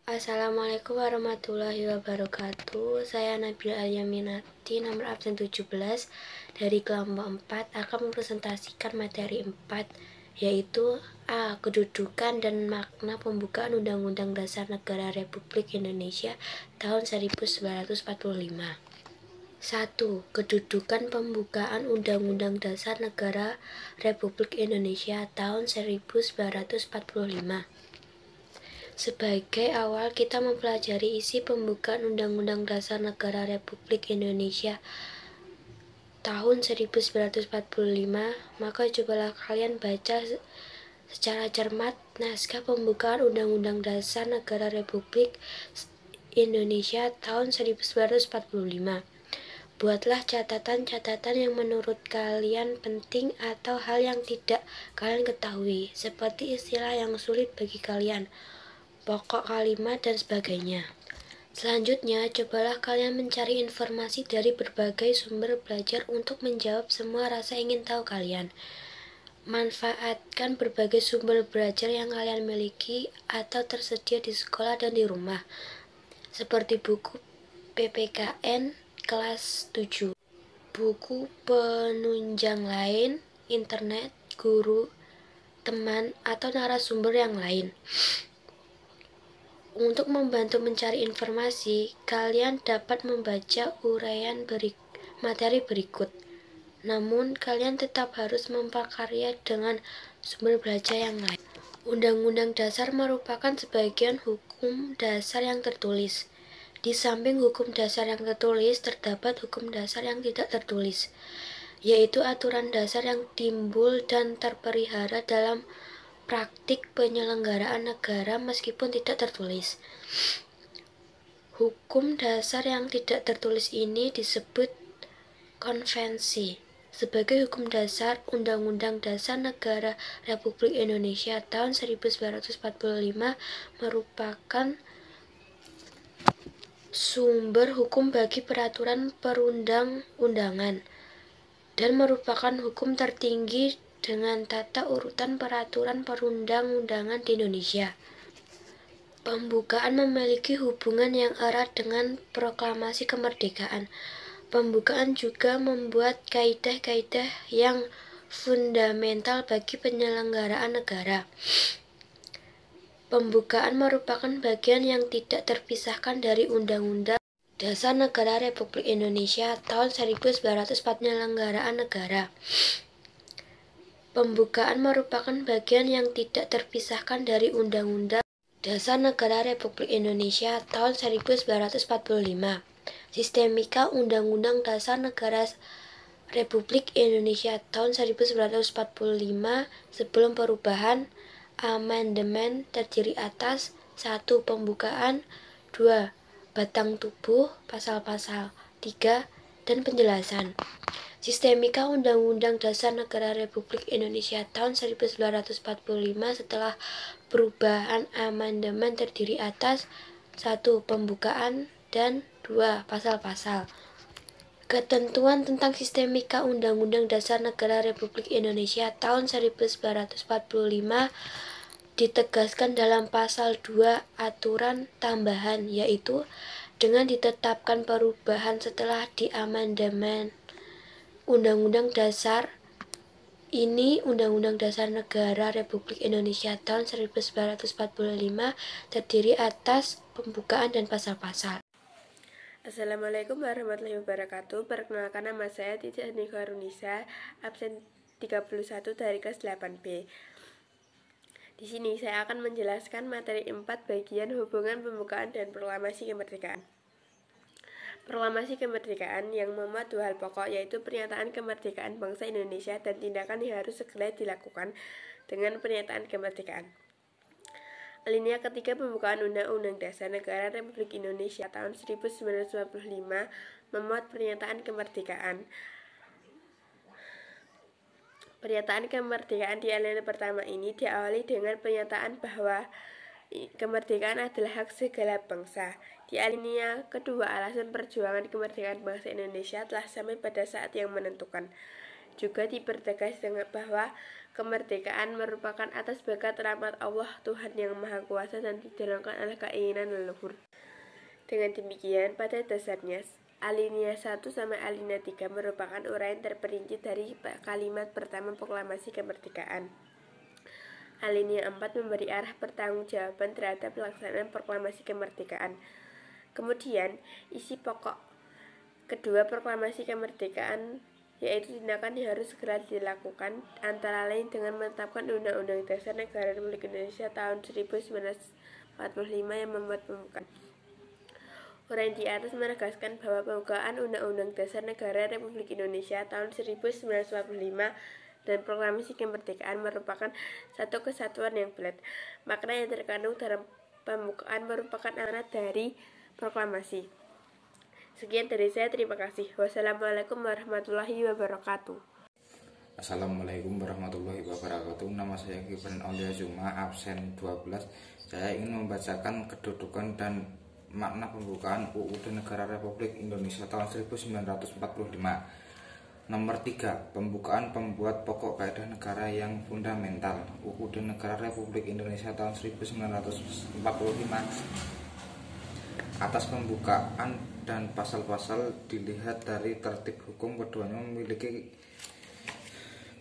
Assalamualaikum warahmatullahi wabarakatuh. Saya Nabila Alyaminati, nomor absen 17 dari kelompok 4 akan mempresentasikan materi 4, yaitu A. Kedudukan dan makna pembukaan Undang-Undang Dasar Negara Republik Indonesia tahun 1945. 1. Kedudukan pembukaan Undang-Undang Dasar Negara Republik Indonesia tahun 1945. Sebagai awal kita mempelajari isi pembukaan Undang-Undang Dasar Negara Republik Indonesia tahun 1945, maka cobalah kalian baca secara cermat naskah pembukaan Undang-Undang Dasar Negara Republik Indonesia tahun 1945. Buatlah catatan-catatan yang menurut kalian penting atau hal yang tidak kalian ketahui, seperti istilah yang sulit bagi kalian, pokok kalimat, dan sebagainya. Selanjutnya, cobalah kalian mencari informasi dari berbagai sumber belajar untuk menjawab semua rasa ingin tahu kalian. Manfaatkan berbagai sumber belajar yang kalian miliki atau tersedia di sekolah dan di rumah, seperti buku PPKN kelas 7, buku penunjang lain, internet, guru, teman, atau narasumber yang lain. Untuk membantu mencari informasi, kalian dapat membaca uraian materi berikut. Namun, kalian tetap harus memprakarya dengan sumber belajar yang lain. Undang-Undang Dasar merupakan sebagian hukum dasar yang tertulis. Di samping hukum dasar yang tertulis, terdapat hukum dasar yang tidak tertulis, yaitu aturan dasar yang timbul dan terpelihara dalam praktik penyelenggaraan negara meskipun tidak tertulis. Hukum dasar yang tidak tertulis ini disebut konvensi. Sebagai hukum dasar, Undang-Undang Dasar Negara Republik Indonesia tahun 1945 merupakan sumber hukum bagi peraturan perundang-undangan dan merupakan hukum tertinggi dengan tata urutan peraturan perundang-undangan di Indonesia. Pembukaan memiliki hubungan yang erat dengan proklamasi kemerdekaan. Pembukaan juga membuat kaidah-kaidah yang fundamental bagi penyelenggaraan negara. Pembukaan merupakan bagian yang tidak terpisahkan dari Undang-Undang Dasar Negara Republik Indonesia tahun 1945 penyelenggaraan negara. Pembukaan merupakan bagian yang tidak terpisahkan dari Undang-Undang Dasar Negara Republik Indonesia tahun 1945. Sistemika Undang-Undang Dasar Negara Republik Indonesia tahun 1945 sebelum perubahan amandemen terdiri atas 1. Pembukaan, 2. Batang tubuh, pasal-pasal, 3. Dan penjelasan. Sistemika Undang-Undang Dasar Negara Republik Indonesia tahun 1945 setelah perubahan amandemen terdiri atas 1. Pembukaan dan 2. Pasal-pasal. Ketentuan tentang Sistemika Undang-Undang Dasar Negara Republik Indonesia tahun 1945 ditegaskan dalam pasal 2 aturan tambahan, yaitu dengan ditetapkan perubahan setelah diamandemen Undang-Undang Dasar ini, Undang-Undang Dasar Negara Republik Indonesia tahun 1945 terdiri atas pembukaan dan pasal-pasal. Assalamualaikum warahmatullahi wabarakatuh. Perkenalkan, nama saya Titi Nikharunisa, absen 31 dari kelas 8B. Di sini saya akan menjelaskan materi 4 bagian hubungan pembukaan dan proklamasi kemerdekaan. Proklamasi kemerdekaan yang memuat 2 hal pokok, yaitu pernyataan kemerdekaan bangsa Indonesia dan tindakan yang harus segera dilakukan dengan pernyataan kemerdekaan. Alinea ketiga pembukaan Undang-Undang Dasar Negara Republik Indonesia tahun 1945 memuat pernyataan kemerdekaan. Pernyataan kemerdekaan di alinea pertama ini diawali dengan pernyataan bahwa kemerdekaan adalah hak segala bangsa. Di alinea kedua, alasan perjuangan kemerdekaan bangsa Indonesia telah sampai pada saat yang menentukan. Juga dipertegas dengan bahwa Kemerdekaan merupakan atas berkat rahmat Allah Tuhan yang Maha Kuasa dan didorongkan oleh keinginan leluhur. Dengan demikian, pada dasarnya, alinea 1 sampai alinea 3 merupakan uraian terperinci dari kalimat pertama proklamasi kemerdekaan. Alinea 4 memberi arah pertanggungjawaban terhadap pelaksanaan proklamasi kemerdekaan. Kemudian, isi pokok kedua proklamasi kemerdekaan yaitu tindakan yang harus segera dilakukan, antara lain dengan menetapkan Undang-Undang Dasar Negara Republik Indonesia tahun 1945 yang membuat pembukaan. Uraian di atas menegaskan bahwa pembukaan Undang-Undang Dasar Negara Republik Indonesia tahun 1945 dan proklamasi kemerdekaan merupakan satu kesatuan yang bulat. Makna yang terkandung dalam pembukaan merupakan amanat dari proklamasi. Sekian dari saya, terima kasih. Wassalamualaikum warahmatullahi wabarakatuh. Assalamualaikum warahmatullahi wabarakatuh. Nama saya Gibran Aulia Zuma, absen 12. Saya ingin membacakan kedudukan dan makna pembukaan UUD Negara Republik Indonesia tahun 1945. Nomor 3. Pembukaan pembuat pokok kaidah negara yang fundamental. UUD Negara Republik Indonesia tahun 1945. Atas pembukaan dan pasal-pasal dilihat dari tertib hukum, keduanya memiliki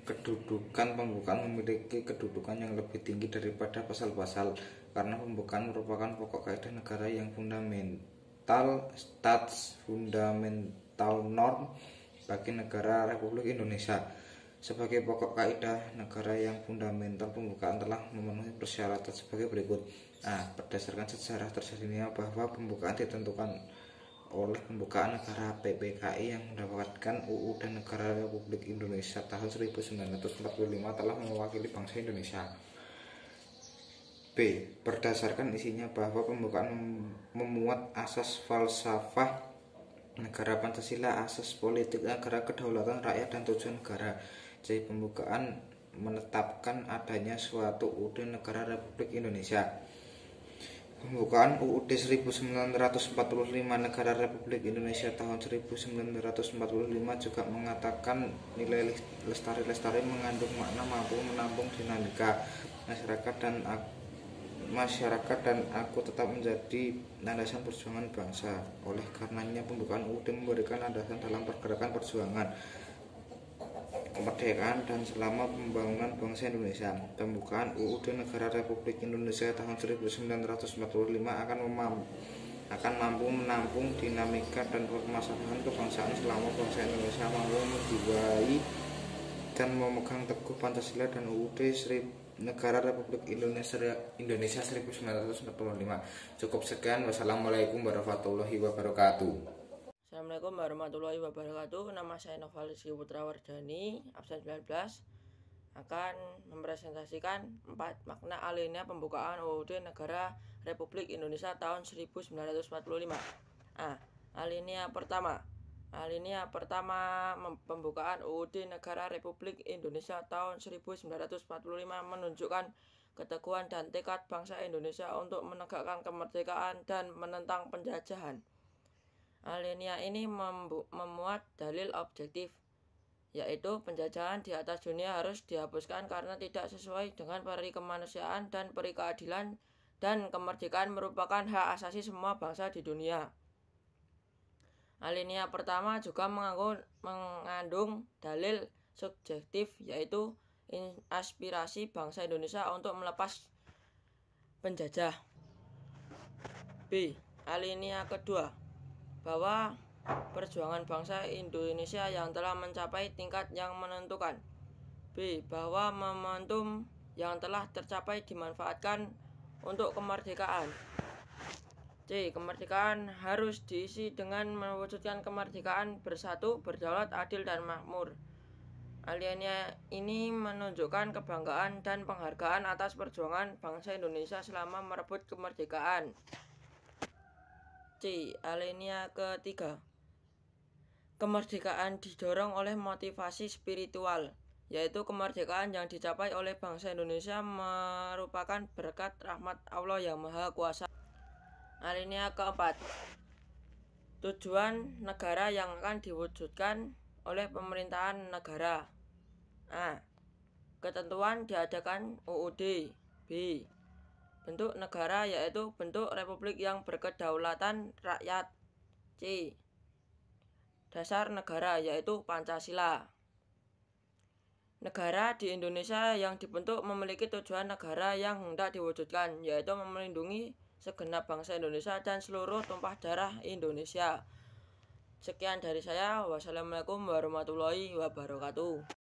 kedudukan. Pembukaan memiliki kedudukan yang lebih tinggi daripada pasal-pasal karena pembukaan merupakan pokok kaidah negara yang fundamental, stats fundamental norm bagi negara Republik Indonesia. Sebagai pokok kaidah negara yang fundamental, pembukaan telah memenuhi persyaratan sebagai berikut. Berdasarkan sejarah terjadinya bahwa pembukaan ditentukan oleh pembukaan negara PPKI yang mendapatkan UUD Negara Republik Indonesia tahun 1945 telah mewakili bangsa Indonesia. B. Berdasarkan isinya bahwa pembukaan memuat asas falsafah negara Pancasila, asas politik negara, kedaulatan rakyat dan tujuan negara. C. Pembukaan menetapkan adanya suatu UUD Negara Republik Indonesia. Pembukaan UUD 1945 Negara Republik Indonesia tahun 1945 juga mengatakan nilai lestari mengandung makna mampu menampung dinamika masyarakat dan aku tetap menjadi landasan perjuangan bangsa. Oleh karenanya pembukaan UUD memberikan landasan dalam pergerakan perjuangan kemerdekaan dan selama pembangunan bangsa Indonesia. Pembukaan UUD Negara Republik Indonesia tahun 1945 akan mampu menampung dinamika dan permasalahan kebangsaan selama bangsa Indonesia mampu menjiwai dan memegang teguh Pancasila dan UUD Negara Republik Indonesia 1945. Cukup sekian. Wassalamualaikum warahmatullahi wabarakatuh. Assalamualaikum warahmatullahi wabarakatuh. Nama saya Novalis Putra Wardani, absen 19, akan mempresentasikan 4 makna alinea pembukaan UUD Negara Republik Indonesia tahun 1945. Alinea pertama. Alinea pertama pembukaan UUD Negara Republik Indonesia tahun 1945 menunjukkan keteguhan dan tekad bangsa Indonesia untuk menegakkan kemerdekaan dan menentang penjajahan. Alinea ini memuat dalil objektif, yaitu penjajahan di atas dunia harus dihapuskan karena tidak sesuai dengan peri kemanusiaan dan peri keadilan, dan kemerdekaan merupakan hak asasi semua bangsa di dunia. Alinea pertama juga mengandung dalil subjektif, yaitu aspirasi bangsa Indonesia untuk melepas penjajah. B. Alinea kedua, bahwa perjuangan bangsa Indonesia yang telah mencapai tingkat yang menentukan. B. Bahwa momentum yang telah tercapai dimanfaatkan untuk kemerdekaan. C. Kemerdekaan harus diisi dengan mewujudkan kemerdekaan bersatu, berdaulat, adil, dan makmur. Alinea ini menunjukkan kebanggaan dan penghargaan atas perjuangan bangsa Indonesia selama merebut kemerdekaan. C. Alinea ketiga, kemerdekaan didorong oleh motivasi spiritual, yaitu kemerdekaan yang dicapai oleh bangsa Indonesia merupakan berkat rahmat Allah yang Maha Kuasa. Alinea keempat, tujuan negara yang akan diwujudkan oleh pemerintahan negara. A. ketentuan diadakan UUD. B. Bentuk negara yaitu bentuk republik yang berkedaulatan rakyat. C. Dasar negara yaitu Pancasila. Negara di Indonesia yang dibentuk memiliki tujuan negara yang hendak diwujudkan, yaitu melindungi segenap bangsa Indonesia dan seluruh tumpah darah Indonesia. Sekian dari saya. Wassalamualaikum warahmatullahi wabarakatuh.